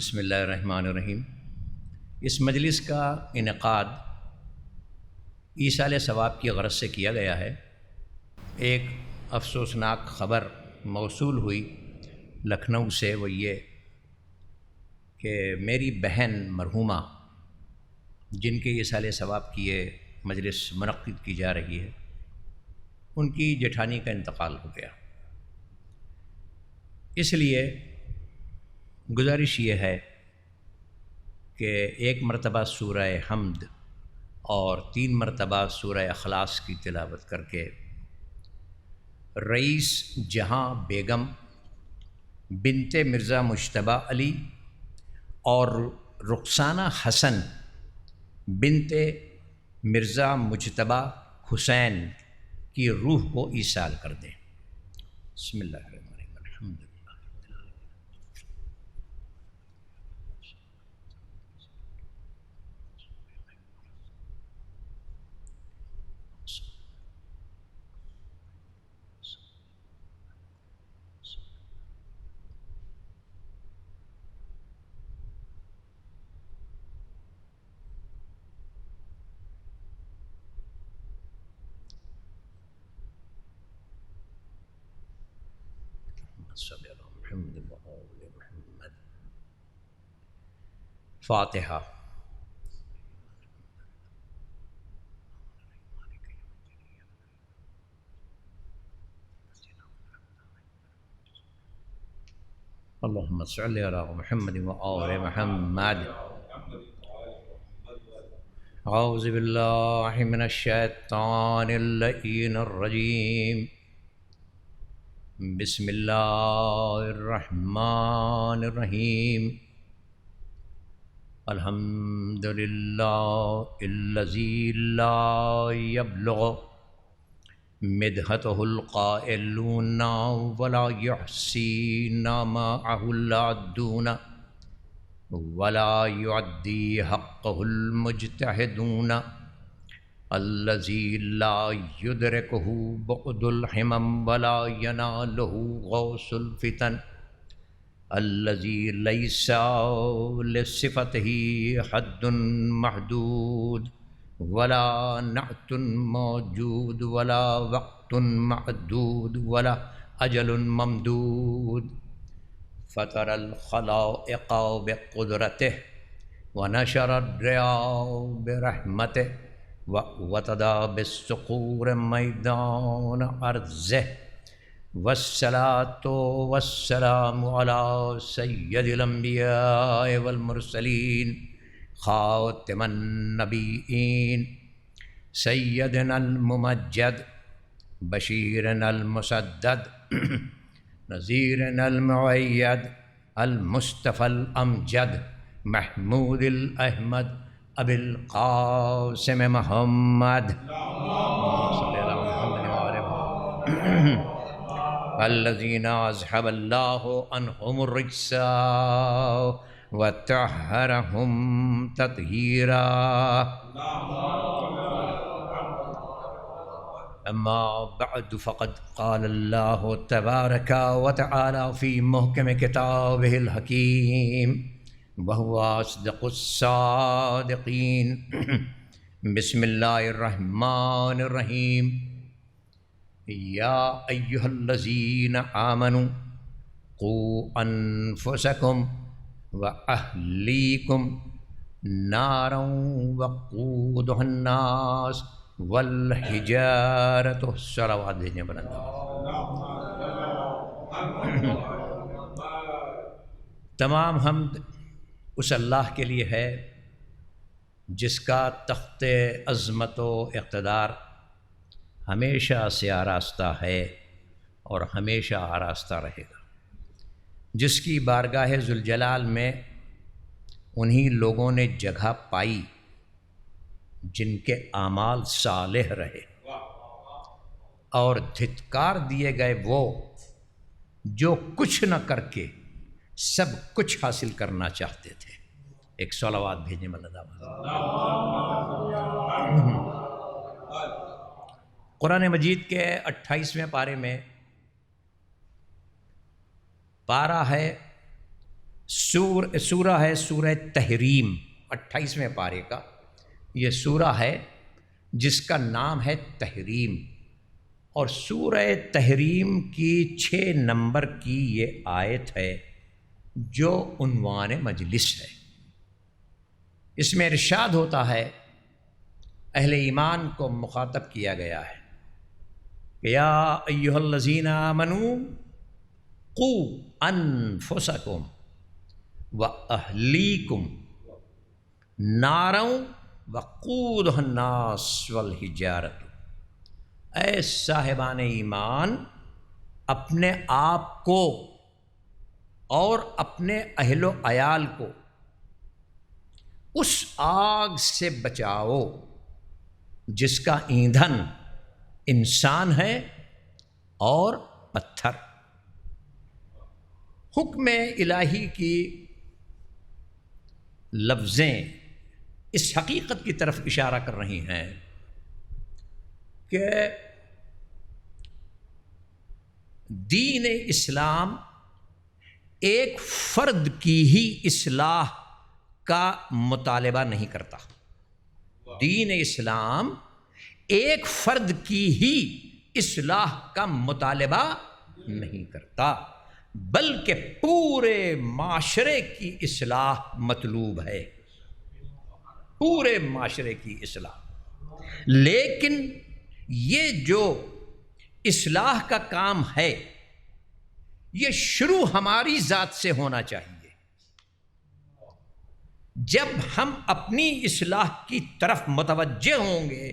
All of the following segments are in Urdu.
بسم اللہ الرحمن الرحیم۔ اس مجلس کا انعقاد ایصال ثواب کی غرض سے کیا گیا ہے۔ ایک افسوسناک خبر موصول ہوئی لکھنؤ سے، وہ یہ کہ میری بہن مرحومہ جن کے ایصال ثواب کی یہ مجلس منعقد کی جا رہی ہے، ان کی جیٹھانی کا انتقال ہو گیا۔ اس لیے گزارش یہ ہے کہ ایک مرتبہ سورہ حمد اور 3 مرتبہ سورہ اخلاص کی تلاوت کر کے رئیس جہاں بیگم بنت مرزا مجتبیٰ علی اور رخسانہ حسن بنت مرزا مجتبیٰ حسین کی روح کو ایصال کر دیں۔ بسم اللہ الرحمن الرحیم۔ الحمد للہ صلی اللہ محمد وآل محمد۔ فاتحہ۔ اللہم صلی علی محمد وآل محمد۔ اعوذ باللہ من الشیطان اللعین الرجیم۔ بسم اللہ الرحمن الرحیم۔ الحمد للہ الذی لا یبلغ مدحتہ القائلون ولا یحصی معہ العدون ولا یعدی حقہ المجتہدون الذی لا یدرکہ بعد الحمم ولا ینالہ غوث الفتن الذی لیس لصفتہ حد محدود ولا نعت موجود ولا وقت معدود ولا اجل ممدود فطر الخلائق بقدرتہ ونشر الرياح برحمتہ وتدا بالصقور میدان ارضہ والصلاة والسلام علی سید الانبیاء والمرسلین خاتم النبیین سیدنا الممجد بشیرنا المسدد نذیرنا المؤید المصطفى الامجد محمود الاحمد ابی القاسم محمد صلی اللہ علیہ وسلم الذین اذهب اللہ عنہم الرجس وطہرہم تطہیرا۔ اما بعد فقد قال اللہ تبارک وتعالی فی محکم کتابہ الحکیم وهو اصدق الصادقین۔ بسم اللہ الرحمن الرحیم۔ یا ایہا الذین آمنوا قوا انفسکم واہلیکم نارا وقودها الناس والحجارۃ۔ صلوات بھیجیں بلند۔ تمام حمد اس اللہ کے لیے ہے جس کا تخت عظمت و اقتدار ہمیشہ سے آراستہ ہے اور ہمیشہ آراستہ رہے گا، جس کی بارگاہ ذوالجلال میں انہی لوگوں نے جگہ پائی جن کے اعمال صالح رہے، اور دھتکار دیے گئے وہ جو کچھ نہ کر کے سب کچھ حاصل کرنا چاہتے تھے۔ ایک صلوات بھیجیں ملدہ۔ قرآن مجید کے 28ویں پارے میں پارہ ہے سورہ ہے سورہ تحریم، 28ویں پارے کا یہ سورہ ہے جس کا نام ہے تحریم، اور سورہ تحریم کی 6 نمبر کی یہ آیت ہے جو عنوان مجلس ہے۔ اس میں ارشاد ہوتا ہے، اہل ایمان کو مخاطب کیا گیا ہے کہ یا ایھا الذین آمنوا قوا انفسکم واہلیکم نارا وقودھا الناس والحجارۃ، اے صاحبان ایمان اپنے آپ کو اور اپنے اہل و عیال کو اس آگ سے بچاؤ جس کا ایندھن انسان ہے اور پتھر۔ حکم الہی کی لفظیں اس حقیقت کی طرف اشارہ کر رہی ہیں کہ دین اسلام ایک فرد کی ہی اصلاح کا مطالبہ نہیں کرتا۔ دین اسلام ایک فرد کی ہی اصلاح کا مطالبہ نہیں کرتا، بلکہ پورے معاشرے کی اصلاح مطلوب ہے، پورے معاشرے کی اصلاح۔ لیکن یہ جو اصلاح کا کام ہے یہ شروع ہماری ذات سے ہونا چاہیے۔ جب ہم اپنی اصلاح کی طرف متوجہ ہوں گے،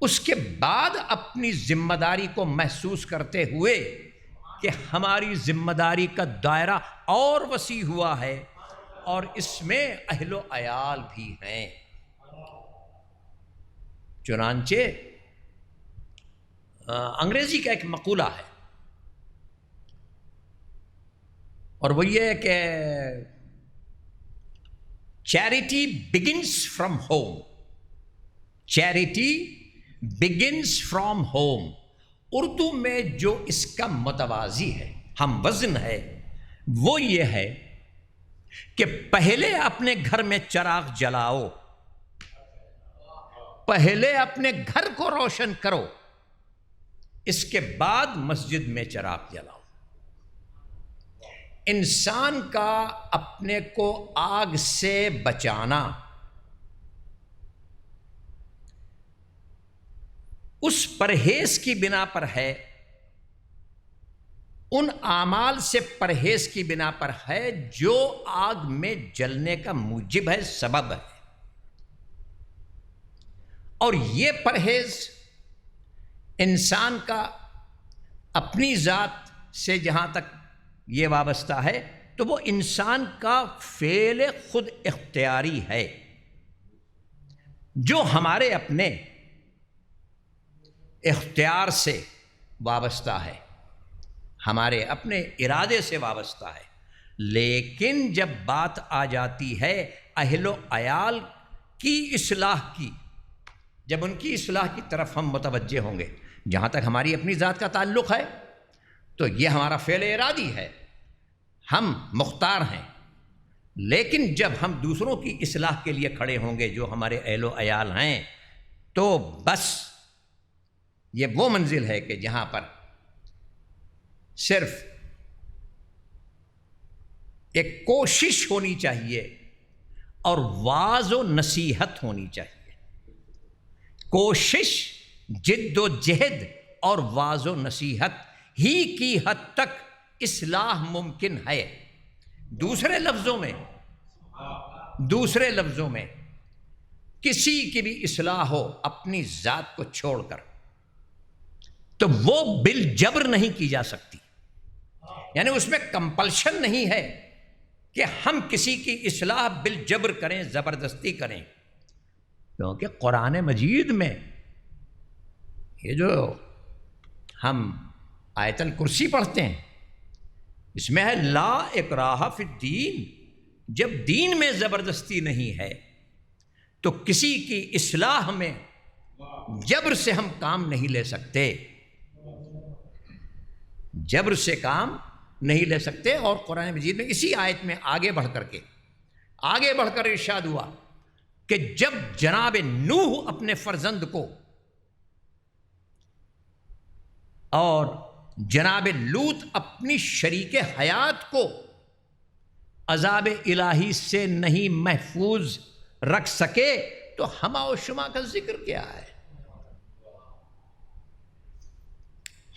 اس کے بعد اپنی ذمہ داری کو محسوس کرتے ہوئے کہ ہماری ذمہ داری کا دائرہ اور وسیع ہوا ہے اور اس میں اہل و عیال بھی ہیں۔ چنانچہ انگریزی کا ایک مقولہ ہے اور وہ یہ ہے کہ charity begins from home, charity begins from home. Urdu میں جو اس کا متوازی ہے، ہم وزن ہے، وہ یہ ہے کہ پہلے اپنے گھر میں چراغ جلاؤ، پہلے اپنے گھر کو روشن کرو، اس کے بعد مسجد میں چراغ جلاؤ۔ انسان کا اپنے کو آگ سے بچانا اس پرہیز کی بنا پر ہے، ان اعمال سے پرہیز کی بنا پر ہے جو آگ میں جلنے کا موجب ہے، سبب ہے۔ اور یہ پرہیز انسان کا اپنی ذات سے جہاں تک یہ وابستہ ہے تو وہ انسان کا فعل خود اختیاری ہے، جو ہمارے اپنے اختیار سے وابستہ ہے، ہمارے اپنے ارادے سے وابستہ ہے۔ لیکن جب بات آ جاتی ہے اہل و عیال کی اصلاح کی، جب ان کی اصلاح کی طرف ہم متوجہ ہوں گے، جہاں تک ہماری اپنی ذات کا تعلق ہے تو یہ ہمارا فعل ارادی ہے، ہم مختار ہیں۔ لیکن جب ہم دوسروں کی اصلاح کے لیے کھڑے ہوں گے جو ہمارے اہل و عیال ہیں، تو بس یہ وہ منزل ہے کہ جہاں پر صرف ایک کوشش ہونی چاہیے اور واعظ و نصیحت ہونی چاہیے۔ کوشش، جد و جہد اور واعظ و نصیحت ہی کی حد تک اصلاح ممکن ہے۔ دوسرے لفظوں میں کسی کی بھی اصلاح ہو اپنی ذات کو چھوڑ کر تو وہ بالجبر نہیں کی جا سکتی، یعنی اس میں کمپلشن نہیں ہے کہ ہم کسی کی اصلاح بالجبر کریں، زبردستی کریں، کیونکہ قرآن مجید میں یہ جو ہم آیت الکرسی پڑھتے ہیں اس میں ہے لا اکراہ فی الدین، جب دین میں زبردستی نہیں ہے تو کسی کی اصلاح میں جبر سے ہم کام نہیں لے سکتے، جبر سے کام نہیں لے سکتے. اور قرآن مجید میں اسی آیت میں آگے بڑھ کر ارشاد ہوا کہ جب جناب نوح اپنے فرزند کو اور جناب لوط اپنی شریک حیات کو عذاب الہی سے نہیں محفوظ رکھ سکے تو ہما و شما کا ذکر کیا ہے؟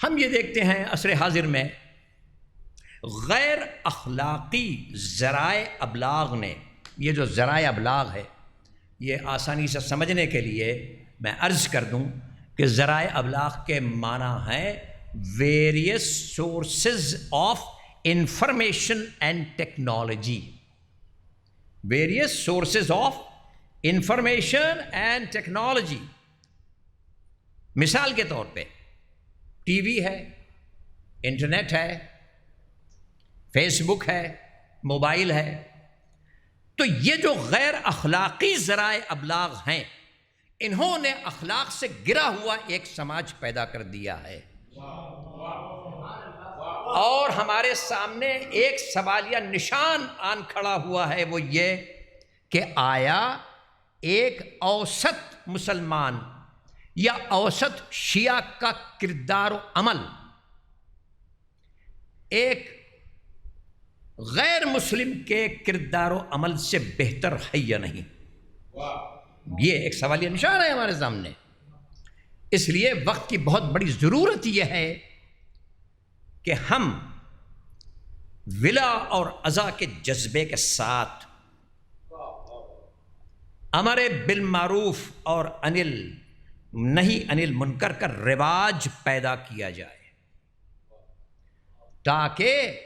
ہم یہ دیکھتے ہیں عصر حاضر میں غیر اخلاقی ذرائع ابلاغ نے، یہ جو ذرائع ابلاغ ہے یہ آسانی سے سمجھنے کے لیے میں عرض کر دوں کہ ذرائع ابلاغ کے معنی ہیں various sources of information and technology. Various sources of information and technology. مثال کے طور پہ ٹی وی ہے، انٹرنیٹ ہے، فیس بک ہے، موبائل ہے. تو یہ جو غیر اخلاقی ذرائع ابلاغ ہیں انہوں نے اخلاق سے گرا ہوا ایک سماج پیدا کر دیا ہے. اور ہمارے سامنے ایک سوالیہ نشان آن کھڑا ہوا ہے، وہ یہ کہ آیا ایک اوسط مسلمان یا اوسط شیعہ کا کردار و عمل ایک غیر مسلم کے کردار و عمل سے بہتر ہے یا نہیں؟ یہ ایک سوالیہ نشان ہے ہمارے سامنے. اس لیے وقت کی بہت بڑی ضرورت یہ ہے کہ ہم ولا اور عزا کے جذبے کے ساتھ امر بالمعروف اور نہی انل منکر کا رواج پیدا کیا جائے تاکہ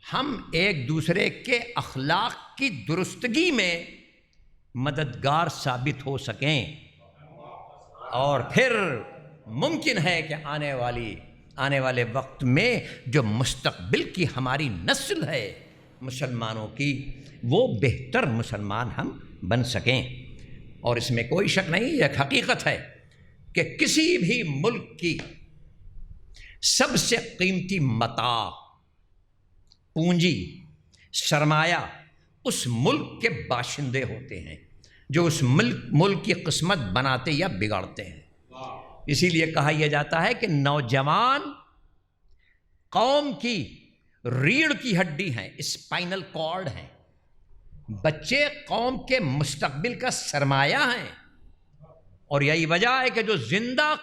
ہم ایک دوسرے کے اخلاق کی درستگی میں مددگار ثابت ہو سکیں. اور پھر ممکن ہے کہ آنے والے وقت میں جو مستقبل کی ہماری نسل ہے مسلمانوں کی وہ بہتر مسلمان ہم بن سکیں. اور اس میں کوئی شک نہیں، یہ حقیقت ہے کہ کسی بھی ملک کی سب سے قیمتی متاع، پونجی، سرمایہ اس ملک کے باشندے ہوتے ہیں جو اس ملک کی قسمت بناتے یا بگاڑتے ہیں. اسی لیے کہا یہ جاتا ہے کہ نوجوان قوم کی ریڑھ کی ہڈی ہیں، اسپائنل کارڈ ہیں. بچے قوم کے مستقبل کا سرمایہ ہیں. اور یہی وجہ ہے کہ جو زندہ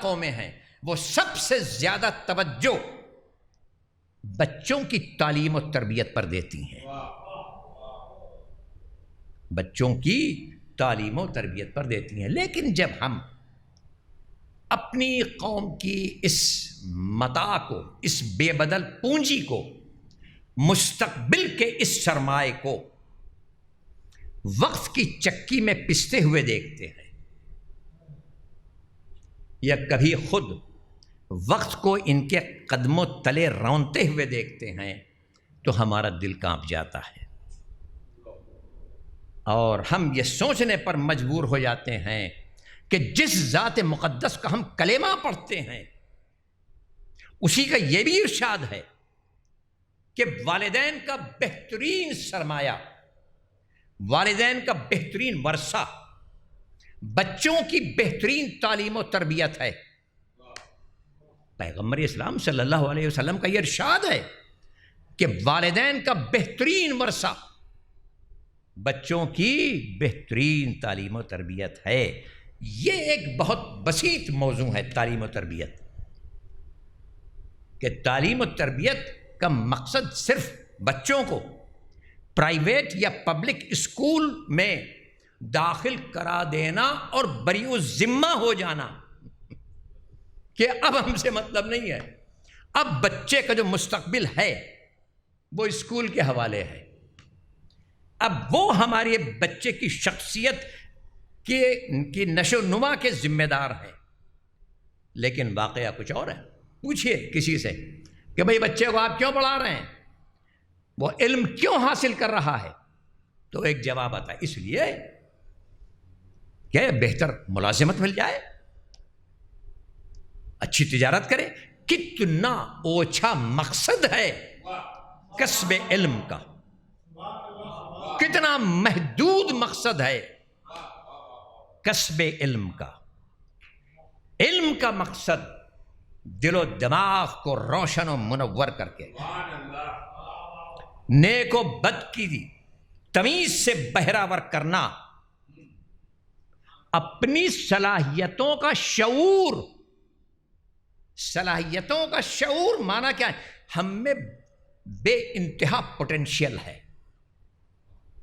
قومیں ہیں وہ سب سے زیادہ توجہ بچوں کی تعلیم و تربیت پر دیتی ہیں. بچوں کی تعلیم و تربیت پر دیتی ہیں. لیکن جب ہم اپنی قوم کی اس متاع کو، اس بے بدل پونجی کو، مستقبل کے اس سرمائے کو وقت کی چکی میں پستے ہوئے دیکھتے ہیں یا کبھی خود وقت کو ان کے قدموں تلے رونتے ہوئے دیکھتے ہیں تو ہمارا دل کانپ جاتا ہے اور ہم یہ سوچنے پر مجبور ہو جاتے ہیں کہ جس ذات مقدس کا ہم کلمہ پڑھتے ہیں اسی کا یہ بھی ارشاد ہے کہ والدین کا بہترین سرمایہ، والدین کا بہترین ورثہ بچوں کی بہترین تعلیم و تربیت ہے. پیغمبر اسلام صلی اللہ علیہ وسلم کا یہ ارشاد ہے کہ والدین کا بہترین ورثہ بچوں کی بہترین تعلیم و تربیت ہے. یہ ایک بہت بسیط موضوع ہے تعلیم و تربیت، کہ تعلیم و تربیت کا مقصد صرف بچوں کو پرائیویٹ یا پبلک اسکول میں داخل کرا دینا اور بریء الذمہ ہو جانا کہ اب ہم سے مطلب نہیں ہے، اب بچے کا جو مستقبل ہے وہ اسکول کے حوالے ہے، اب وہ ہمارے بچے کی شخصیت کی نشو و نما کے ذمہ دار ہے. لیکن واقعہ کچھ اور ہے. پوچھئے کسی سے کہ بھئی بچے کو آپ کیوں پڑھا رہے ہیں، وہ علم کیوں حاصل کر رہا ہے، تو ایک جواب آتا ہے اس لیے کہ بہتر ملازمت مل جائے، اچھی تجارت کرے. کتنا اوچھا مقصد ہے کسب علم کا، کتنا محدود مقصد ہے کسب علم کا۔ علم کا مقصد دل و دماغ کو روشن و منور کر کے نیک و بد کی تمیز سے بہراور کرنا، اپنی صلاحیتوں کا شعور، صلاحیتوں کا شعور مانا کیا ہے؟ ہم میں بے انتہا پوٹینشیل ہے،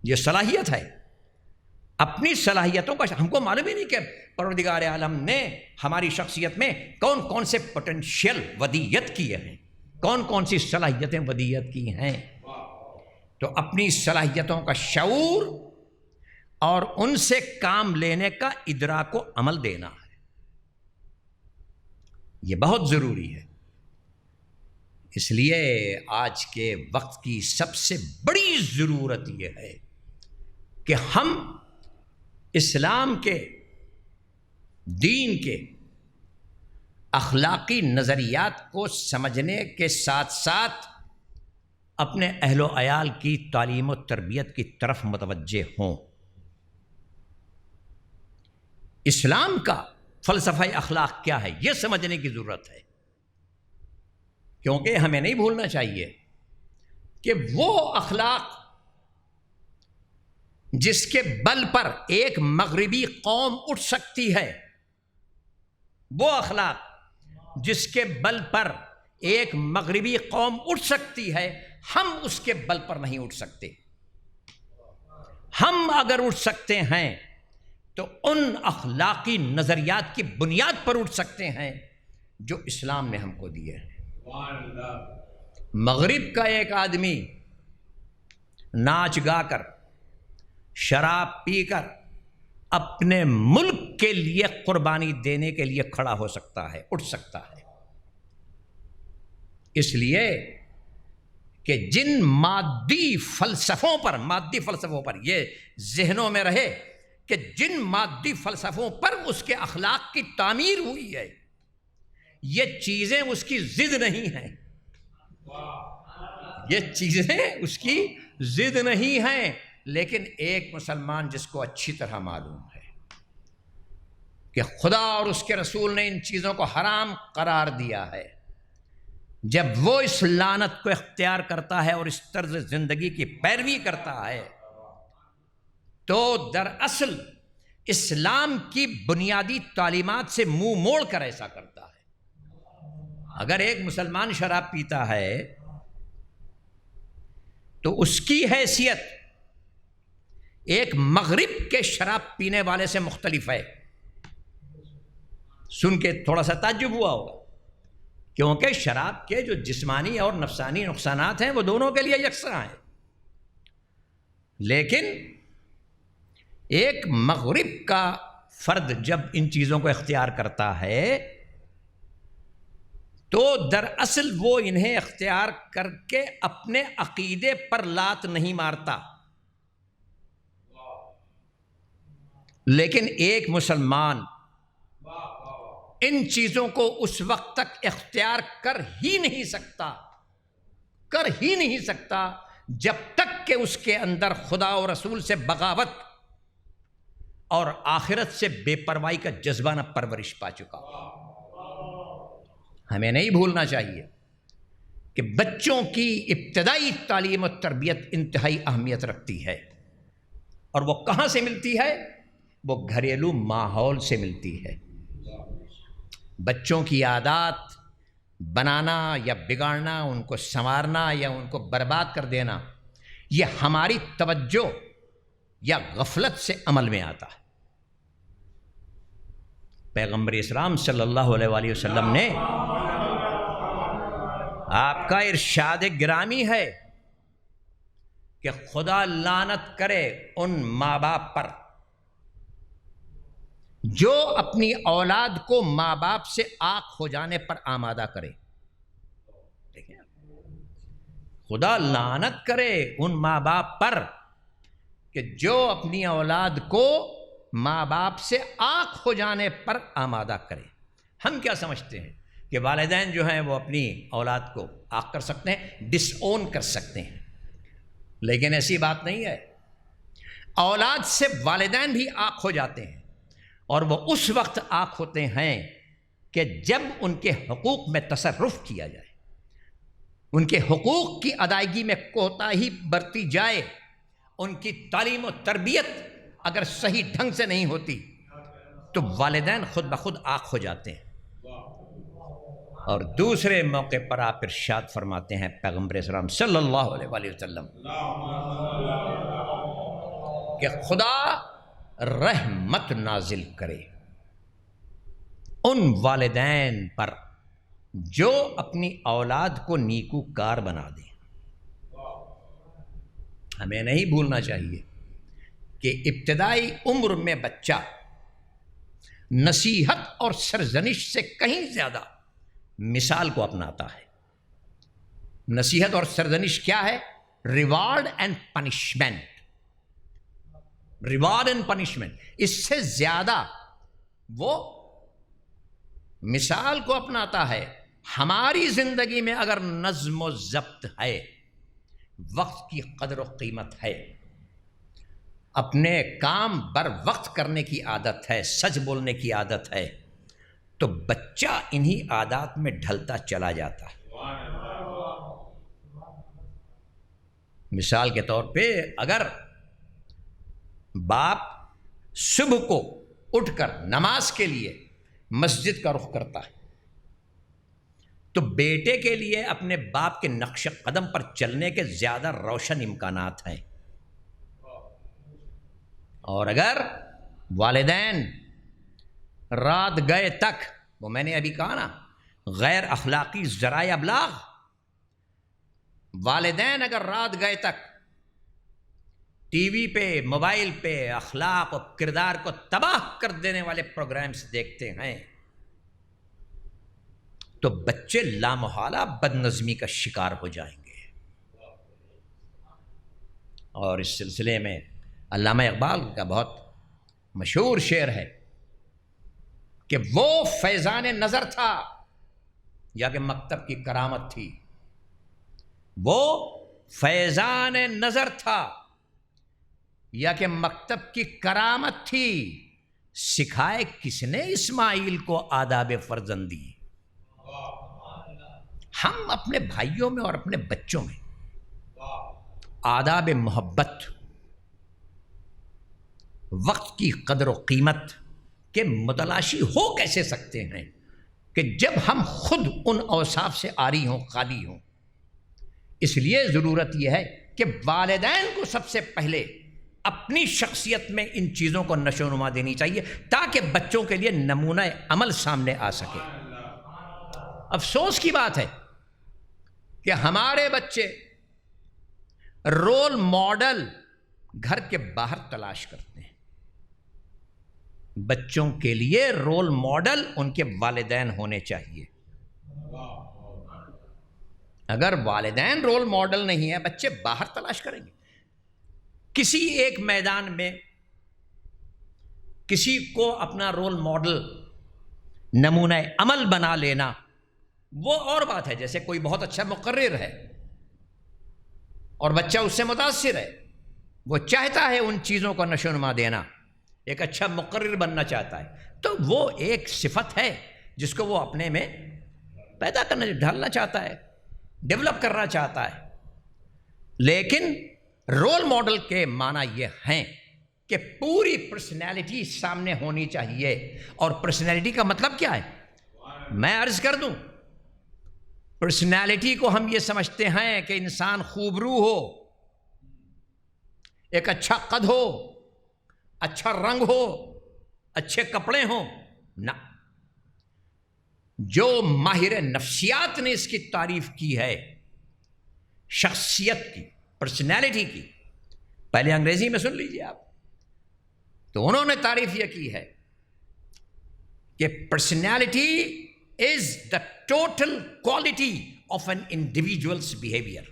یہ صلاحیت ہے، اپنی صلاحیتوں کا ہم کو معلوم ہی نہیں کہ پروردگار عالم نے ہماری شخصیت میں کون کون سے پوٹینشیل ودیت کیے ہیں، کون کون سی صلاحیتیں ودیت کی ہیں۔ تو اپنی صلاحیتوں کا شعور اور ان سے کام لینے کا ادراک و عمل دینا ہے، یہ بہت ضروری ہے۔ اس لیے آج کے وقت کی سب سے بڑی ضرورت یہ ہے کہ ہم اسلام کے، دین کے اخلاقی نظریات کو سمجھنے کے ساتھ ساتھ اپنے اہل و عیال کی تعلیم و تربیت کی طرف متوجہ ہوں۔ اسلام کا فلسفہ اخلاق کیا ہے یہ سمجھنے کی ضرورت ہے، کیونکہ ہمیں نہیں بھولنا چاہیے کہ وہ اخلاق جس کے بل پر ایک مغربی قوم اٹھ سکتی ہے، وہ اخلاق جس کے بل پر ایک مغربی قوم اٹھ سکتی ہے، ہم اس کے بل پر نہیں اٹھ سکتے۔ ہم اگر اٹھ سکتے ہیں تو ان اخلاقی نظریات کی بنیاد پر اٹھ سکتے ہیں جو اسلام نے ہم کو دیے ہیں۔ مغرب کا ایک آدمی ناچ گا کر، شراب پی کر اپنے ملک کے لیے قربانی دینے کے لیے کھڑا ہو سکتا ہے، اٹھ سکتا ہے، اس لیے کہ جن مادی فلسفوں پر یہ ذہنوں میں رہے کہ جن مادی فلسفوں پر اس کے اخلاق کی تعمیر ہوئی ہے، یہ چیزیں اس کی ضد نہیں ہیں، یہ چیزیں اس کی ضد نہیں ہیں، لیکن ایک مسلمان جس کو اچھی طرح معلوم ہے کہ خدا اور اس کے رسول نے ان چیزوں کو حرام قرار دیا ہے، جب وہ اس لعنت کو اختیار کرتا ہے اور اس طرز زندگی کی پیروی کرتا ہے تو دراصل اسلام کی بنیادی تعلیمات سے منہ موڑ کر ایسا کرتا ہے۔ اگر ایک مسلمان شراب پیتا ہے تو اس کی حیثیت ایک مغرب کے شراب پینے والے سے مختلف ہے۔ سن کے تھوڑا سا تعجب ہوا ہوگا، کیونکہ شراب کے جو جسمانی اور نفسانی نقصانات ہیں وہ دونوں کے لیے یکساں ہیں، لیکن ایک مغرب کا فرد جب ان چیزوں کو اختیار کرتا ہے تو دراصل وہ انہیں اختیار کر کے اپنے عقیدے پر لات نہیں مارتا، لیکن ایک مسلمان ان چیزوں کو اس وقت تک اختیار کر ہی نہیں سکتا جب تک کہ اس کے اندر خدا اور رسول سے بغاوت اور آخرت سے بے پرواہی کا جذبہ نہ پرورش پا چکا۔ ہمیں نہیں بھولنا چاہیے کہ بچوں کی ابتدائی تعلیم و تربیت انتہائی اہمیت رکھتی ہے، اور وہ کہاں سے ملتی ہے؟ وہ گھریلو ماحول سے ملتی ہے۔ بچوں کی عادات بنانا یا بگاڑنا، ان کو سنوارنا یا ان کو برباد کر دینا، یہ ہماری توجہ یا غفلت سے عمل میں آتا ہے۔ پیغمبر اسلام صلی اللہ علیہ وآلہ وسلم نے، آپ کا ارشاد گرامی ہے کہ خدا لعنت کرے ان ماں باپ پر جو اپنی اولاد کو ماں باپ سے عاق ہو جانے پر آمادہ کرے۔ دیکھیں، خدا لعنت کرے ان ماں باپ پر کہ جو اپنی اولاد کو ماں باپ سے عاق ہو جانے پر آمادہ کرے۔ ہم کیا سمجھتے ہیں کہ والدین جو ہیں وہ اپنی اولاد کو آگ کر سکتے ہیں، ڈس اون کر سکتے ہیں، لیکن ایسی بات نہیں ہے۔ اولاد سے والدین بھی آگ ہو جاتے ہیں، اور وہ اس وقت آگ ہوتے ہیں کہ جب ان کے حقوق میں تصرف کیا جائے، ان کے حقوق کی ادائیگی میں کوتاہی برتی جائے، ان کی تعلیم و تربیت اگر صحیح ڈھنگ سے نہیں ہوتی تو والدین خود بخود آگ ہو جاتے ہیں۔ اور دوسرے موقع پر آپ ارشاد فرماتے ہیں پیغمبر اسلام صلی اللہ علیہ وآلہ وسلم کہ خدا رحمت نازل کرے ان والدین پر جو اپنی اولاد کو نیکو کار بنا دیں۔ ہمیں نہیں بھولنا چاہیے کہ ابتدائی عمر میں بچہ نصیحت اور سرزنش سے کہیں زیادہ مثال کو اپناتا ہے۔ نصیحت اور سرزنش کیا ہے؟ Reward and punishment, reward and punishment, اس سے زیادہ وہ مثال کو اپناتا ہے۔ ہماری زندگی میں اگر نظم و ضبط ہے، وقت کی قدر و قیمت ہے، اپنے کام بر وقت کرنے کی عادت ہے، سچ بولنے کی عادت ہے، تو بچہ انہی عادات میں ڈھلتا چلا جاتا ہے۔ مثال کے طور پہ اگر باپ صبح کو اٹھ کر نماز کے لیے مسجد کا رخ کرتا ہے تو بیٹے کے لیے اپنے باپ کے نقش قدم پر چلنے کے زیادہ روشن امکانات ہیں۔ اور اگر والدین رات گئے تک، وہ میں نے ابھی کہا نا، غیر اخلاقی ذرائع ابلاغ، والدین اگر رات گئے تک ٹی وی پہ، موبائل پہ اخلاق و کردار کو تباہ کر دینے والے پروگرامز دیکھتے ہیں تو بچے لامحالہ بد نظمی کا شکار ہو جائیں گے۔ اور اس سلسلے میں علامہ اقبال کا بہت مشہور شعر ہے کہ وہ فیضان نظر تھا یا کہ مکتب کی کرامت تھی، وہ فیضان نظر تھا یا کہ مکتب کی کرامت تھی، سکھائے کس نے اسماعیل کو آداب فرزندی۔ ہم اپنے بھائیوں میں اور اپنے بچوں میں آداب محبت، وقت کی قدر و قیمت کے متلاشی ہو کیسے سکتے ہیں کہ جب ہم خود ان اوصاف سے عاری ہوں، خالی ہوں۔ اس لیے ضرورت یہ ہے کہ والدین کو سب سے پہلے اپنی شخصیت میں ان چیزوں کو نشو و نما دینی چاہیے تاکہ بچوں کے لیے نمونہ عمل سامنے آ سکے۔ افسوس کی بات ہے کہ ہمارے بچے رول ماڈل گھر کے باہر تلاش کرتے ہیں۔ بچوں کے لیے رول ماڈل ان کے والدین ہونے چاہیے۔ اگر والدین رول ماڈل نہیں ہے، بچے باہر تلاش کریں گے۔ کسی ایک میدان میں کسی کو اپنا رول ماڈل، نمونہ عمل بنا لینا وہ اور بات ہے۔ جیسے کوئی بہت اچھا مقرر ہے اور بچہ اس سے متاثر ہے، وہ چاہتا ہے ان چیزوں کو نشو و نما دینا، ایک اچھا مقرر بننا چاہتا ہے، تو وہ ایک صفت ہے جس کو وہ اپنے میں پیدا کرنا، ڈھالنا چاہتا ہے، ڈیولپ کرنا چاہتا ہے۔ لیکن رول ماڈل کے معنی یہ ہیں کہ پوری پرسنالٹی سامنے ہونی چاہیے۔ اور پرسنالٹی کا مطلب کیا ہے؟ میں عرض کر دوں، پرسنالٹی کو ہم یہ سمجھتے ہیں کہ انسان خوبرو ہو، ایک اچھا قد ہو، اچھا رنگ ہو، اچھے کپڑے ہوں۔ نہ، جو ماہر نفسیات نے اس کی تعریف کی ہے، شخصیت کی، پرسنالٹی کی، پہلے انگریزی میں سن لیجیے آپ، تو انہوں نے تعریف یہ کی ہے کہ personality is the total quality of an individual's behavior۔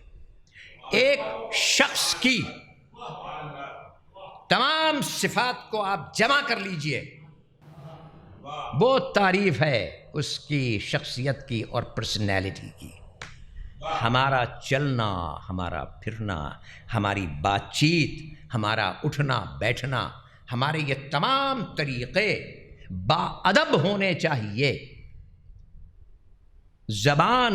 ایک شخص کی تمام صفات کو آپ جمع کر لیجئے وہ تعریف ہے اس کی شخصیت کی اور پرسنالٹی کی. ہمارا چلنا، ہمارا پھرنا، ہماری بات چیت، ہمارا اٹھنا بیٹھنا، ہمارے یہ تمام طریقے باادب ہونے چاہیے. زبان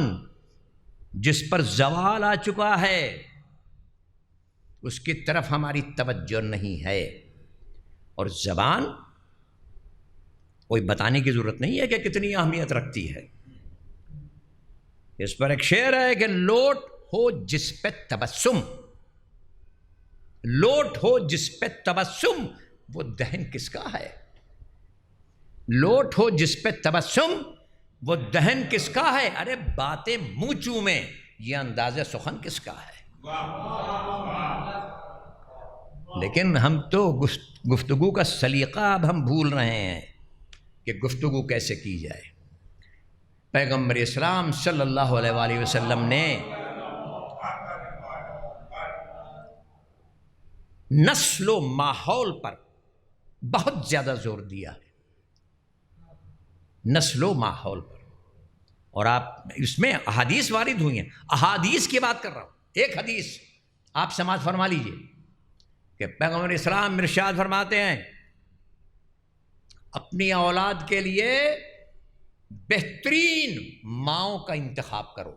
جس پر زوال آ چکا ہے اس کی طرف ہماری توجہ نہیں ہے. اور زبان کوئی بتانے کی ضرورت نہیں ہے کہ کتنی اہمیت رکھتی ہے. اس پر ایک شعر ہے کہ لوٹ ہو جس پہ تبسم، لوٹ ہو جس پہ تبسم وہ دہن کس کا ہے. لوٹ ہو جس پہ تبسم وہ دہن کس کا ہے. ارے باتیں منہ چومیں یہ انداز سخن کس کا ہے. لیکن ہم تو گفتگو کا سلیقہ اب ہم بھول رہے ہیں کہ گفتگو کیسے کی جائے. پیغمبر اسلام صلی اللہ علیہ وآلہ وسلم نے نسل و ماحول پر بہت زیادہ زور دیا ہے. نسل و ماحول پر. اور آپ اس میں احادیث وارد ہوئی ہیں. احادیث کی بات کر رہا ہوں. ایک حدیث آپ سماعت فرما لیجئے کہ پیغمبر اسلام ارشاد فرماتے ہیں اپنی اولاد کے لیے بہترین ماؤں کا انتخاب کرو.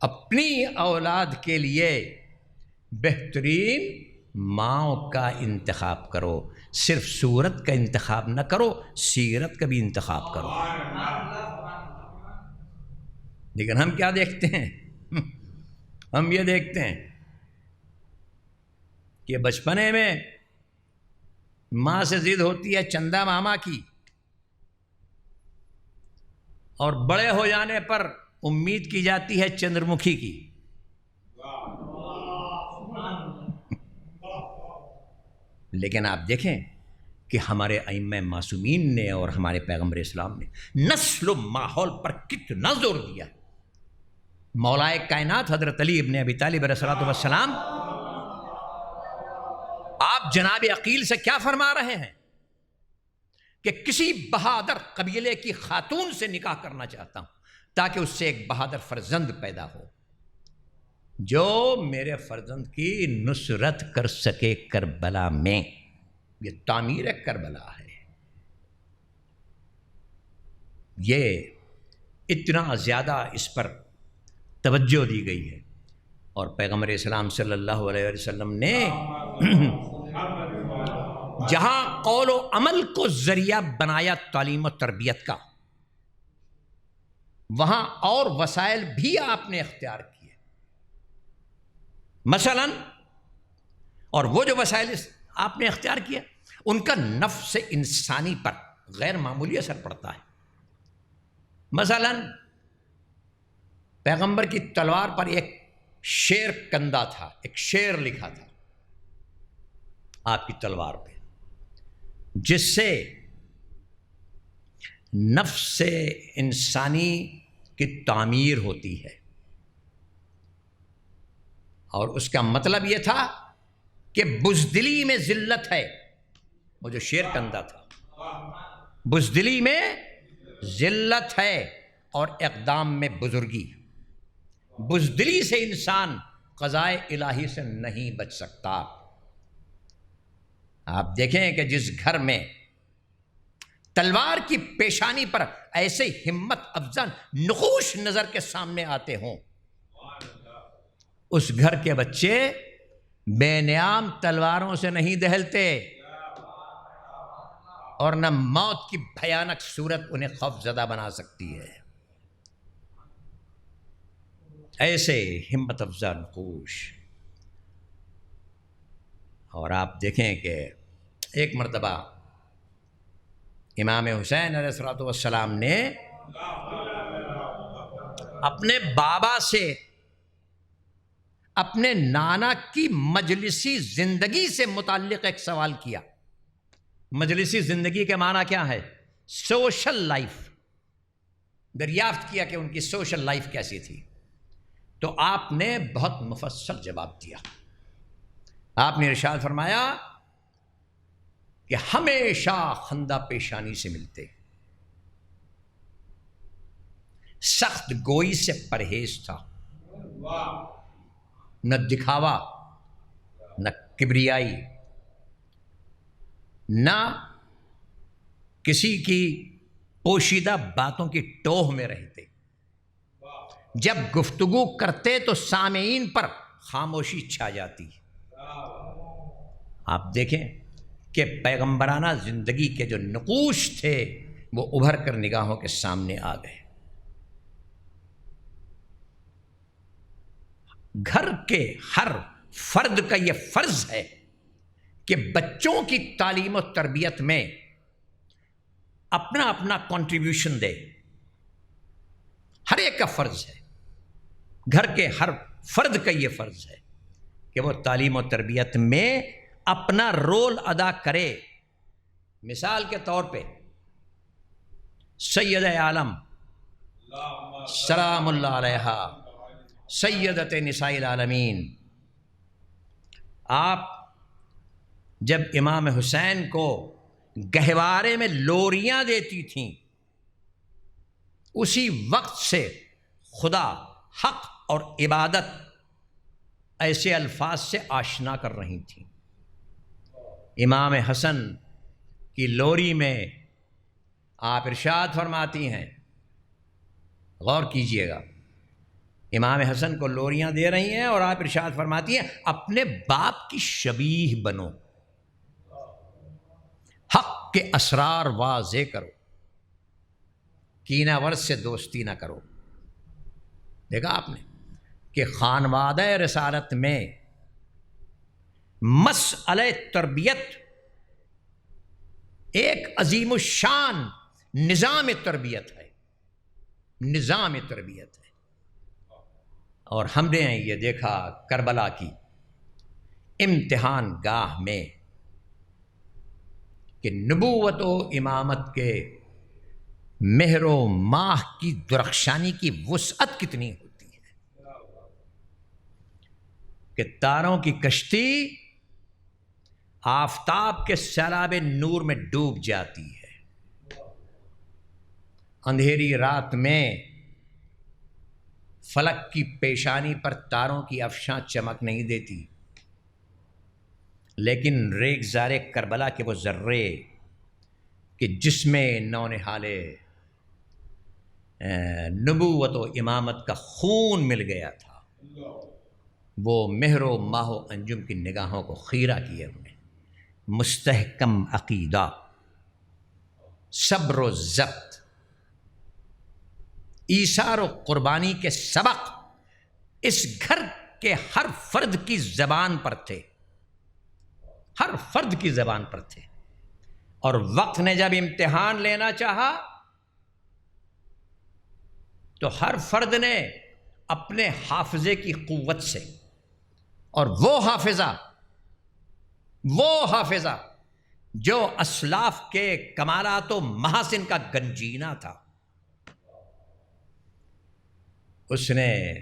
اپنی اولاد کے لیے بہترین ماؤں کا انتخاب کرو. صرف صورت کا انتخاب نہ کرو، سیرت کا بھی انتخاب کرو. لیکن ہم کیا دیکھتے ہیں؟ ہم یہ دیکھتے ہیں کہ بچپنے میں ماں سے ضد ہوتی ہے چندہ ماما کی، اور بڑے ہو جانے پر امید کی جاتی ہے چندر مکھی کی. لیکن آپ دیکھیں کہ ہمارے ائمہ معصومین نے اور ہمارے پیغمبر اسلام نے نسل و ماحول پر کتنا زور دیا. مولائے کائنات حضرت علی ابن ابی طالب علیہ الصلوۃ والسلام آپ جناب عقیل سے کیا فرما رہے ہیں کہ کسی بہادر قبیلے کی خاتون سے نکاح کرنا چاہتا ہوں تاکہ اس سے ایک بہادر فرزند پیدا ہو جو میرے فرزند کی نصرت کر سکے کربلا میں. یہ تعمیر کربلا ہے. یہ اتنا زیادہ اس پر توجہ دی گئی ہے. اور پیغمبر اسلام صلی اللہ علیہ وسلم نے جہاں قول و عمل کو ذریعہ بنایا تعلیم و تربیت کا، وہاں اور وسائل بھی آپ نے اختیار کیے. مثلا اور وہ جو وسائل آپ نے اختیار کیا ان کا نفس انسانی پر غیر معمولی اثر پڑتا ہے. مثلا پیغمبر کی تلوار پر ایک شیر کندہ تھا، ایک شیر لکھا تھا آپ کی تلوار پہ، جس سے نفس انسانی کی تعمیر ہوتی ہے. اور اس کا مطلب یہ تھا کہ بزدلی میں ذلت ہے. وہ جو شیر کندہ تھا، بزدلی میں ذلت ہے اور اقدام میں بزرگی. بزدلی سے انسان قضائے الہی سے نہیں بچ سکتا. آپ دیکھیں کہ جس گھر میں تلوار کی پیشانی پر ایسے ہمت افزا نقوش نظر کے سامنے آتے ہوں، اس گھر کے بچے بے نیام تلواروں سے نہیں دہلتے اور نہ موت کی بھیانک صورت انہیں خوف زدہ بنا سکتی ہے. ایسے ہمت افزا نقوش. اور آپ دیکھیں کہ ایک مرتبہ امام حسین علیہ الصلوۃ والسلام نے اپنے بابا سے اپنے نانا کی مجلسی زندگی سے متعلق ایک سوال کیا. مجلسی زندگی کے معنی کیا ہے؟ Social life. دریافت کیا کہ ان کی سوشل لائف کیسی تھی. تو آپ نے بہت مفصل جواب دیا. آپ نے ارشاد فرمایا کہ ہمیشہ خندہ پیشانی سے ملتے، سخت گوئی سے پرہیز تھا، نہ دکھاوا، نہ کبریائی، نہ کسی کی پوشیدہ باتوں کی ٹوہ میں رہتے، جب گفتگو کرتے تو سامعین پر خاموشی چھا جاتی۔ آپ دیکھیں کہ پیغمبرانہ زندگی کے جو نقوش تھے وہ ابھر کر نگاہوں کے سامنے آ گئے۔ گھر کے ہر فرد کا یہ فرض ہے کہ بچوں کی تعلیم و تربیت میں اپنا اپنا کنٹریبیوشن دے۔ ہر ایک کا فرض ہے، گھر کے ہر فرد کا یہ فرض ہے کہ وہ تعلیم و تربیت میں اپنا رول ادا کرے۔ مثال کے طور پہ سید عالم سلام اللہ علیہا سیدت نساء العالمین، آپ جب امام حسین کو گہوارے میں لوریاں دیتی تھیں، اسی وقت سے خدا، حق اور عبادت ایسے الفاظ سے آشنا کر رہی تھیں۔ امام حسن کی لوری میں آپ ارشاد فرماتی ہیں، غور کیجئے گا، امام حسن کو لوریاں دے رہی ہیں اور آپ ارشاد فرماتی ہیں اپنے باپ کی شبیہ بنو، حق کے اسرار واضح کرو، کینہ ورز سے دوستی نہ کرو۔ دیکھا آپ نے کہ خانوادہ رسالت میں مسئلہ تربیت ایک عظیم الشان نظام تربیت ہے، نظام تربیت ہے۔ اور ہم نے یہ دیکھا کربلا کی امتحان گاہ میں کہ نبوت و امامت کے مہر و ماہ کی درخشانی کی وسعت کتنی ہوتی ہے کہ تاروں کی کشتی آفتاب کے سیلاب نور میں ڈوب جاتی ہے، اندھیری رات میں فلک کی پیشانی پر تاروں کی افشاں چمک نہیں دیتی، لیکن ریگزار کربلا کے وہ ذرے کہ جس میں نونہال نبوت و امامت کا خون مل گیا تھا، وہ مہر و ماہ و انجم کی نگاہوں کو خیرہ کیے ہوئے، مستحکم عقیدہ، صبر و ضبط، ایثار و قربانی کے سبق اس گھر کے ہر فرد کی زبان پر تھے، ہر فرد کی زبان پر تھے۔ اور وقت نے جب امتحان لینا چاہا تو ہر فرد نے اپنے حافظے کی قوت سے، اور وہ حافظہ جو اسلاف کے کمالات و محاسن کا گنجینہ تھا، اس نے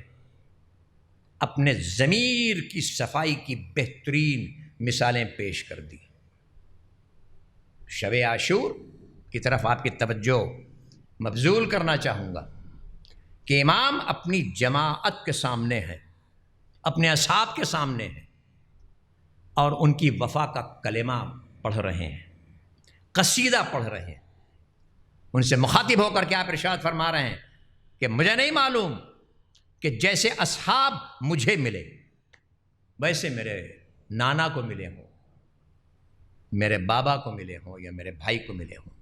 اپنے ضمیر کی صفائی کی بہترین مثالیں پیش کر دی۔ شب عاشور کی طرف آپ کی توجہ مبذول کرنا چاہوں گا کہ امام اپنی جماعت کے سامنے ہیں، اپنے اصحاب کے سامنے ہیں، اور ان کی وفا کا کلمہ پڑھ رہے ہیں، قصیدہ پڑھ رہے ہیں۔ ان سے مخاطب ہو کر کے آپ ارشاد فرما رہے ہیں کہ مجھے نہیں معلوم کہ جیسے اصحاب مجھے ملے ویسے میرے نانا کو ملے ہوں، میرے بابا کو ملے ہوں، یا میرے بھائی کو ملے ہوں۔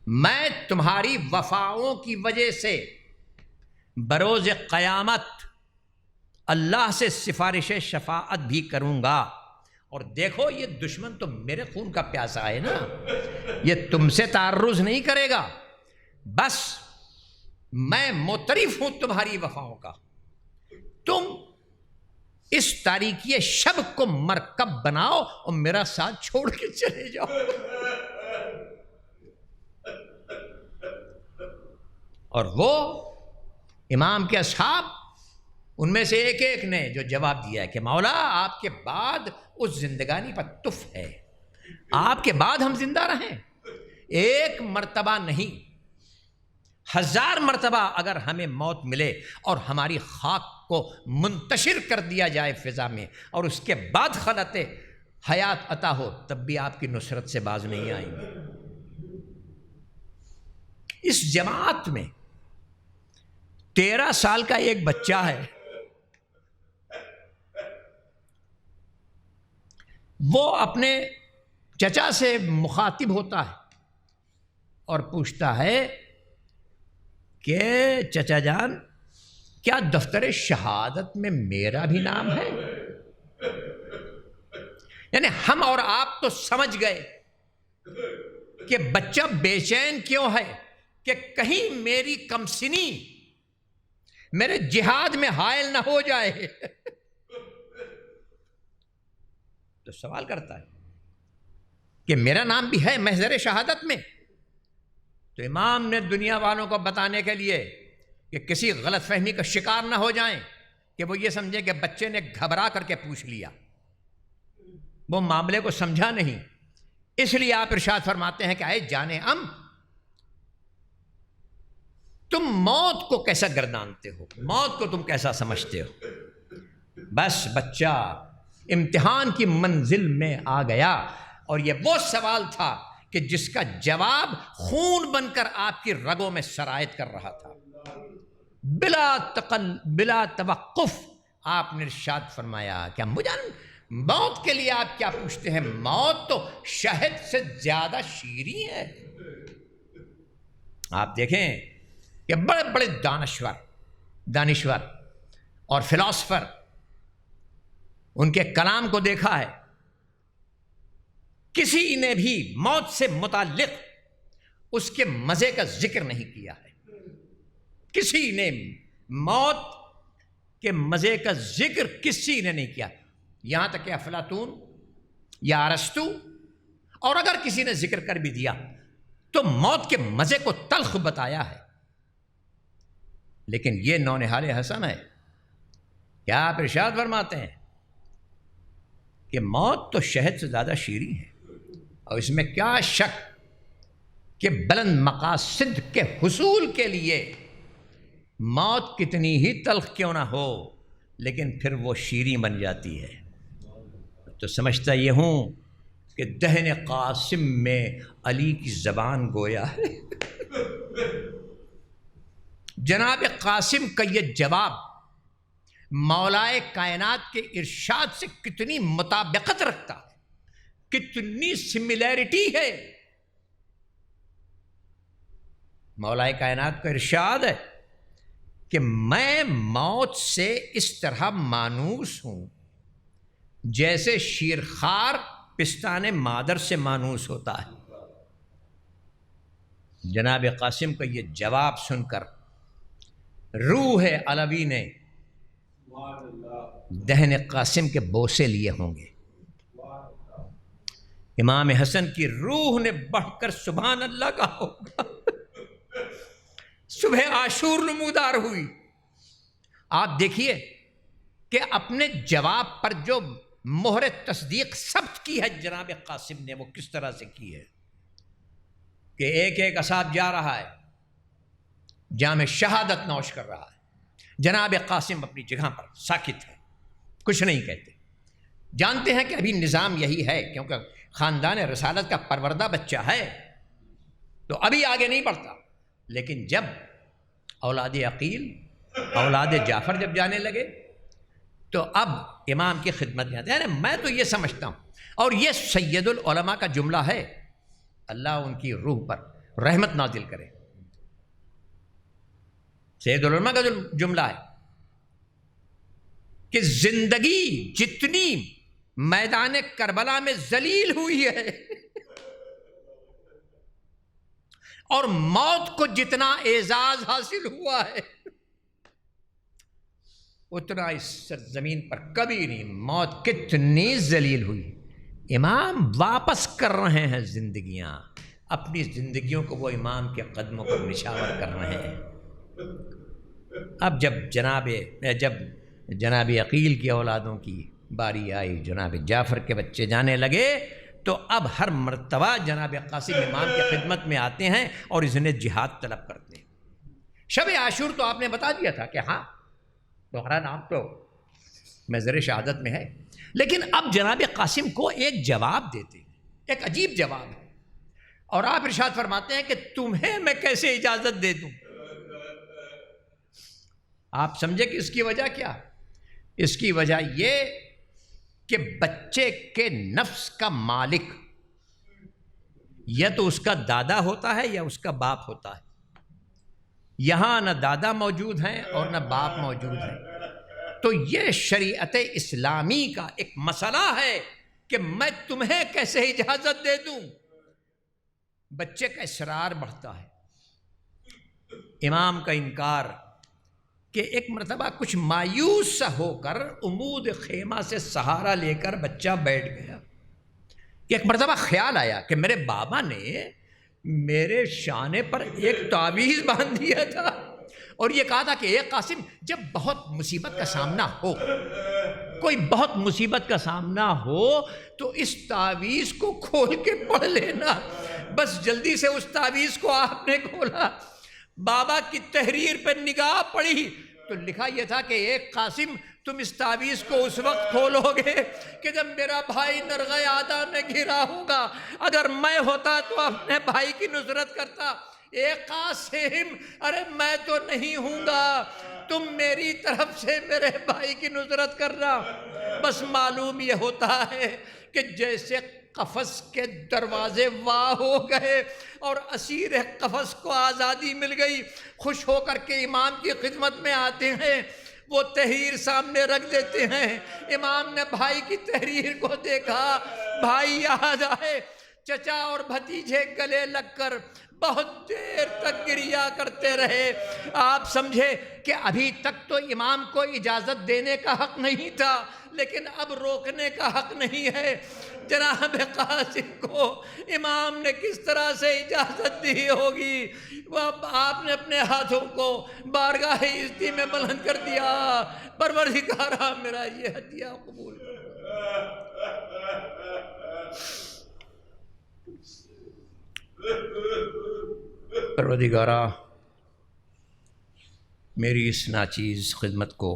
میں تمہاری وفاؤں کی وجہ سے بروز قیامت اللہ سے سفارش شفاعت بھی کروں گا۔ اور دیکھو یہ دشمن تو میرے خون کا پیاسا ہے نا، یہ تم سے تعرض نہیں کرے گا، بس میں معترف ہوں تمہاری وفاؤں کا۔ تم اس تاریکی شب کو مرکب بناؤ اور میرا ساتھ چھوڑ کے چلے جاؤ۔ اور وہ امام کے اصحاب، ان میں سے ایک ایک نے جو جواب دیا ہے کہ مولا آپ کے بعد اس زندگانی پر تف ہے، آپ کے بعد ہم زندہ رہیں، ایک مرتبہ نہیں، 1000 مرتبہ اگر ہمیں موت ملے اور ہماری خاک کو منتشر کر دیا جائے فضا میں، اور اس کے بعد خلعت حیات عطا ہو، تب بھی آپ کی نصرت سے باز نہیں آئیں گے۔ اس جماعت میں 13 سال کا ایک بچہ ہے، وہ اپنے چچا سے مخاطب ہوتا ہے اور پوچھتا ہے کہ چچا جان، کیا دفتر شہادت میں میرا بھی نام ہے؟ یعنی ہم اور آپ تو سمجھ گئے کہ بچہ بے چین کیوں ہے کہ کہیں میری کمسنی میرے جہاد میں حائل نہ ہو جائے، تو سوال کرتا ہے کہ میرا نام بھی ہے محضر شہادت میں۔ تو امام نے دنیا والوں کو بتانے کے لیے کہ کسی غلط فہمی کا شکار نہ ہو جائیں کہ وہ یہ سمجھے کہ بچے نے گھبرا کر کے پوچھ لیا، وہ معاملے کو سمجھا نہیں، اس لیے آپ ارشاد فرماتے ہیں کہ اے جان ام، تم موت کو کیسا گردانتے ہو، موت کو تم کیسا سمجھتے ہو؟ بس بچہ امتحان کی منزل میں آ گیا، اور یہ وہ سوال تھا کہ جس کا جواب خون بن کر آپ کی رگوں میں سرایت کر رہا تھا۔ بلا توقف آپ نے ارشاد فرمایا کہ مجھے موت کے لیے آپ کیا پوچھتے ہیں؟ موت تو شہد سے زیادہ شیریں ہے۔ آپ دیکھیں کہ بڑے بڑے دانشور اور فلاسفر، ان کے کلام کو دیکھا ہے، کسی نے بھی موت سے متعلق اس کے مزے کا ذکر نہیں کیا ہے، کسی نے موت کے مزے کا ذکر کسی نے نہیں کیا، یہاں تک کہ افلاطون یا ارسطو، اور اگر کسی نے ذکر کر بھی دیا تو موت کے مزے کو تلخ بتایا ہے۔ لیکن یہ نونہال حسن ہے کہ آپ ارشاد فرماتے ہیں کہ موت تو شہد سے زیادہ شیریں ہے، اور اس میں کیا شک کہ بلند مقاصد کے حصول کے لیے موت کتنی ہی تلخ کیوں نہ ہو، لیکن پھر وہ شیریں بن جاتی ہے۔ تو سمجھتا یہ ہوں کہ دہن قاسم میں علی کی زبان گویا ہے۔ جناب قاسم کا یہ جواب مولائے کائنات کے ارشاد سے کتنی مطابقت رکھتا ہے، کتنی سملیرٹی ہے۔ مولائے کائنات کا ارشاد ہے کہ میں موت سے اس طرح مانوس ہوں جیسے شیرخوار پستان مادر سے مانوس ہوتا ہے۔ جناب قاسم کا یہ جواب سن کر روح علوی نے دہن قاسم کے بوسے لیے ہوں گے۔ امام حسن کی روح نے بڑھ کر سبحان اللہ کہا ہوگا۔ صبح عاشور نمودار ہوئی۔ آپ دیکھیے کہ اپنے جواب پر جو مہر تصدیق ثبت کی ہے جناب قاسم نے، وہ کس طرح سے کی ہے کہ ایک ایک اصحاب جا رہا ہے، جام شہادت نوش کر رہا ہے، جناب قاسم اپنی جگہ پر ساکت ہے، کچھ نہیں کہتے۔ جانتے ہیں کہ ابھی نظام یہی ہے، کیونکہ خاندان رسالت کا پروردہ بچہ ہے تو ابھی آگے نہیں بڑھتا، لیکن جب اولاد عقیل، اولاد جعفر جب جانے لگے تو اب امام کی خدمت میں آتے ہیں۔ میں تو یہ سمجھتا ہوں، اور یہ سید العلماء کا جملہ ہے، اللہ ان کی روح پر رحمت نازل کرے، سید العلماء کا جملہ ہے کہ زندگی جتنی میدان کربلا میں ذلیل ہوئی ہے اور موت کو جتنا اعزاز حاصل ہوا ہے، اتنا اس سرزمین پر کبھی نہیں۔ موت کتنی ذلیل ہوئی، امام واپس کر رہے ہیں زندگیاں، اپنی زندگیوں کو وہ امام کے قدموں پر نشاور کر رہے ہیں۔ اب جب جناب عقیل کی اولادوں کی باری آئی، جناب جعفر کے بچے جانے لگے، تو اب ہر مرتبہ جناب قاسم امام کی خدمت میں آتے ہیں اور اذن جہاد طلب کرتے ہیں۔ شب عاشور تو آپ نے بتا دیا تھا کہ ہاں تمہارا نام تو محضر شہادت میں ہے، لیکن اب جناب قاسم کو ایک جواب دیتے ہیں، ایک عجیب جواب ہے، اور آپ ارشاد فرماتے ہیں کہ تمہیں میں کیسے اجازت دے دوں؟ آپ سمجھے کہ اس کی وجہ کیا؟ اس کی وجہ یہ کہ بچے کے نفس کا مالک یا تو اس کا دادا ہوتا ہے یا اس کا باپ ہوتا ہے۔ یہاں نہ دادا موجود ہیں اور نہ باپ موجود ہیں، تو یہ شریعت اسلامی کا ایک مسئلہ ہے کہ میں تمہیں کیسے اجازت دے دوں؟ بچے کا اصرار بڑھتا ہے، امام کا انکار، کہ ایک مرتبہ کچھ مایوس سا ہو کر عمود خیمہ سے سہارا لے کر بچہ بیٹھ گیا کہ ایک مرتبہ خیال آیا کہ میرے بابا نے میرے شانے پر ایک تعویذ باندھ دیا تھا اور یہ کہا تھا کہ اے قاسم، جب بہت مصیبت کا سامنا ہو، کوئی بہت مصیبت کا سامنا ہو تو اس تعویذ کو کھول کے پڑھ لینا۔ بس جلدی سے اس تعویذ کو آپ نے کھولا، بابا کی تحریر پہ نگاہ پڑی تو لکھا یہ تھا کہ اے قاسم، تم اس تعویذ کو اس وقت کھولو گے کہ جب میرا بھائی نرغہ آدھا میں گھرا ہوگا، اگر میں ہوتا تو اپنے بھائی کی نصرت کرتا۔ اے قاسم، ارے میں تو نہیں ہوں گا، تم میری طرف سے میرے بھائی کی نصرت کرنا۔ بس معلوم یہ ہوتا ہے کہ جیسے قفس کے دروازے واہ ہو گئے اور اسیر قفس کو آزادی مل گئی، خوش ہو کر کے امام کی خدمت میں آتے ہیں، وہ تحریر سامنے رکھ دیتے ہیں۔ امام نے بھائی کی تحریر کو دیکھا، بھائی یاد آئے، چچا اور بھتیجے گلے لگ کر بہت دیر تک گریا کرتے رہے۔ آپ سمجھے کہ ابھی تک تو امام کو اجازت دینے کا حق نہیں تھا، لیکن اب روکنے کا حق نہیں ہے۔ جناب قاسم کو امام نے کس طرح سے اجازت دی ہوگی؟ وہ آپ نے اپنے ہاتھوں کو بارگاہ عزتی میں بلند کر دیا، پروردگارا میرا یہ ہدیہ قبول کر۔ پروردگارا میری اس ناچیز خدمت کو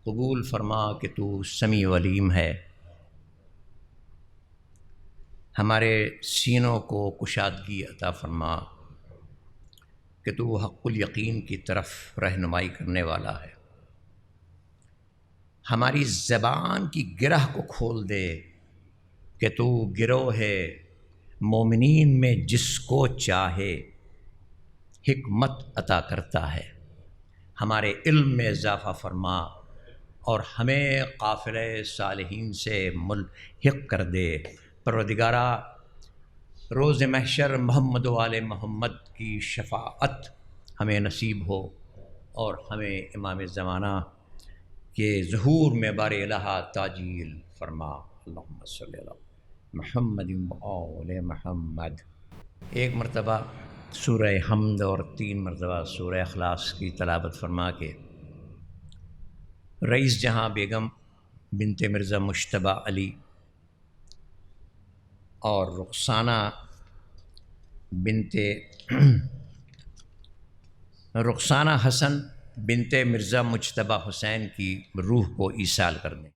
قبول فرما کہ تو سمیع علیم ہے، ہمارے سینوں کو کشادگی عطا فرما کہ تو حق الیقین کی طرف رہنمائی کرنے والا ہے، ہماری زبان کی گرہ کو کھول دے کہ تو گروہ مومنین میں جس کو چاہے حکمت عطا کرتا ہے، ہمارے علم میں اضافہ فرما اور ہمیں قافلہ صالحین سے ملحق کر دے۔ پروردگارا روز محشر محمد و آل محمد کی شفاعت ہمیں نصیب ہو اور ہمیں امام زمانہ کے ظہور میں بار الہ تاجیل فرما۔ اللہم صلی اللہ محمد و آل محمد۔ ایک مرتبہ سورہ حمد اور 3 مرتبہ سورہ اخلاص کی تلاوت فرما کے رئیس جہاں بیگم بنت مرزا مجتبیٰ علی اور رخسانہ حسن بنت مرزا مجتبیٰ حسین کی روح کو ایصال کر دیں۔